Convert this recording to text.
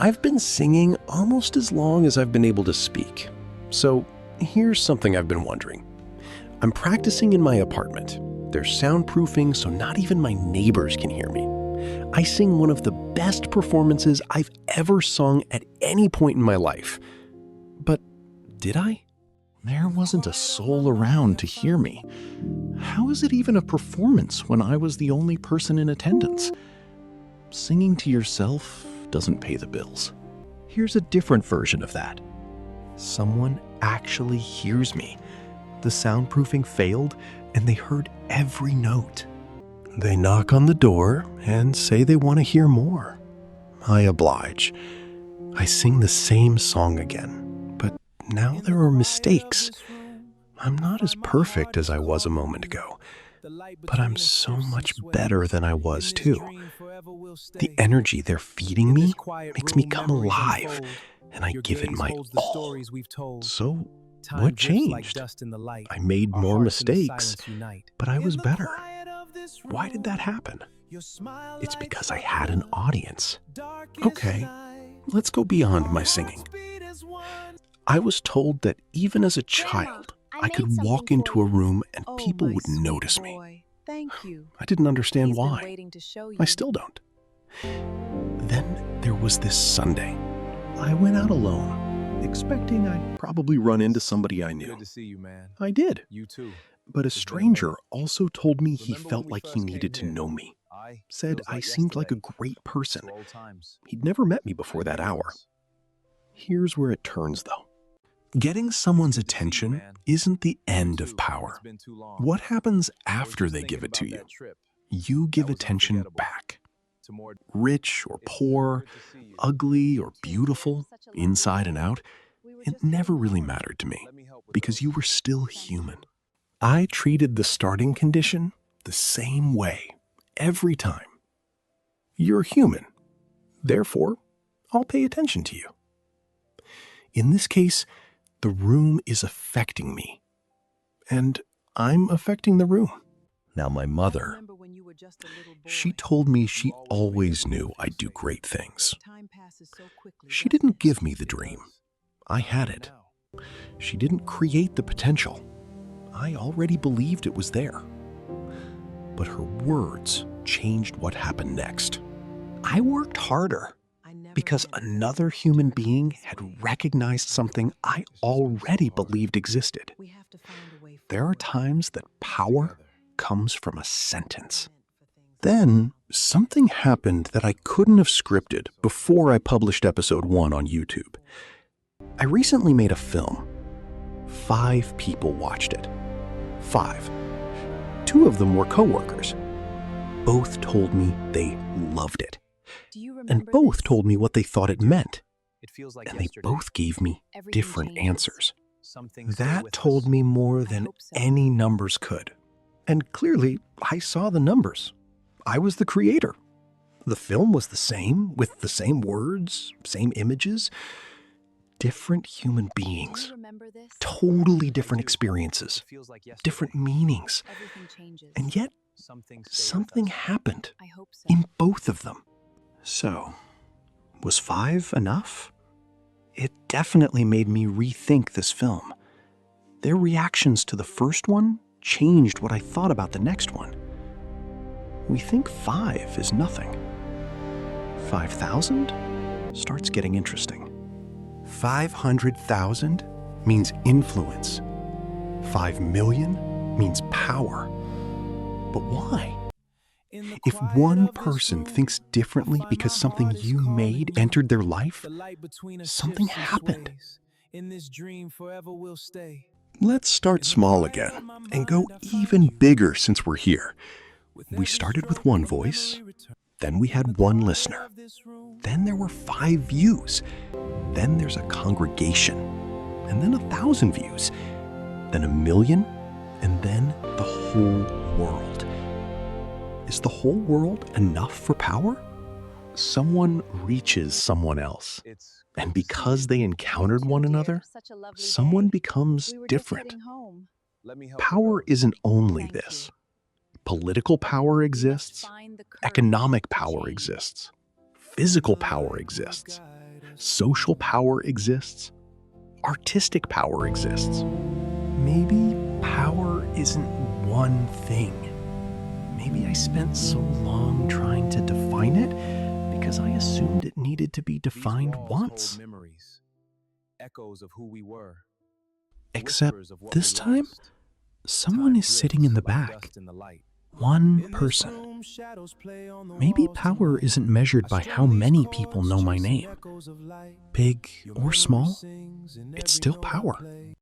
I've been singing almost as long as I've been able to speak. So here's something I've been wondering. I'm practicing in my apartment. There's soundproofing, so not even my neighbors can hear me. I sing one of the best performances I've ever sung at any point in my life. But did I? There wasn't a soul around to hear me. How is it even a performance when I was the only person in attendance? Singing to yourself doesn't pay the bills. Here's a different version of that. Someone actually hears me. The soundproofing failed, and they heard every note. They knock on the door and say they want to hear more. I oblige. I sing the same song again, but now there are mistakes. I'm not as perfect as I was a moment ago, but I'm so much better than I was too. The energy they're feeding me makes me come alive, and I give it my all. So, what changed? I made more mistakes, but I was better. Why did that happen? It's because I had an audience. Okay, let's go beyond my singing. I was told that even as a child, I could walk into a room and people would notice me. Thank you. I didn't understand why. I still don't. Then there was this Sunday. I went out alone, expecting I'd probably run into somebody I knew. Good to see you, man. I did. You too. But a stranger also told me he felt like he needed to know me. Said I seemed like a great person. He'd never met me before that hour. Here's where it turns, though. Getting someone's attention isn't the end of power. What happens after they give it to you? You give attention back. Rich or poor, ugly or beautiful, inside and out, it never really mattered to me because you were still human. I treated the starting condition the same way every time. You're human. Therefore, I'll pay attention to you. In this case, the room is affecting me, and I'm affecting the room. Now, my mother, she told me she always knew I'd do great things. She didn't give me the dream. I had it. She didn't create the potential. I already believed it was there. But her words changed what happened next. I worked harder because another human being had recognized something I already believed existed. There are times that power comes from a sentence. Then something happened that I couldn't have scripted before I published episode 1 on YouTube. I recently made a film. 5 people watched it. 5. 2 of them were coworkers. Both told me they loved it. And both told me what they thought it meant. And they both gave me different answers. That told me more than any numbers could. And clearly, I saw the numbers. I was the creator. The film was the same, with the same words, same images. Different human beings. Totally different experiences. Different meanings. And yet, something happened in both of them. So, was 5 enough? It definitely made me rethink this film. Their reactions to the first one changed what I thought about the next one. We think 5 is nothing. 5,000 starts getting interesting. 500,000 means influence. 5 million means power. But why? If one person thinks differently because something you made entered their life, something happened. Let's start small again and go even bigger since we're here. We started with 1 voice, then we had 1 listener, then there were 5 views, then there's a congregation, and then 1,000 views, then 1,000,000, and then the whole world. Is the whole world enough for power? Someone reaches someone else, and because they encountered one another, someone becomes different. Power isn't only this. Political power exists, economic power exists, physical power exists, Social power exists. Artistic power exists. Maybe power isn't one thing. Maybe I spent so long trying to define it because I assumed it needed to be defined once. Echoes of who we were, Except whispers of what we this time, lost. someone is sitting in the back. One person. Maybe power isn't measured by how many people know my name. Big or small, it's still power.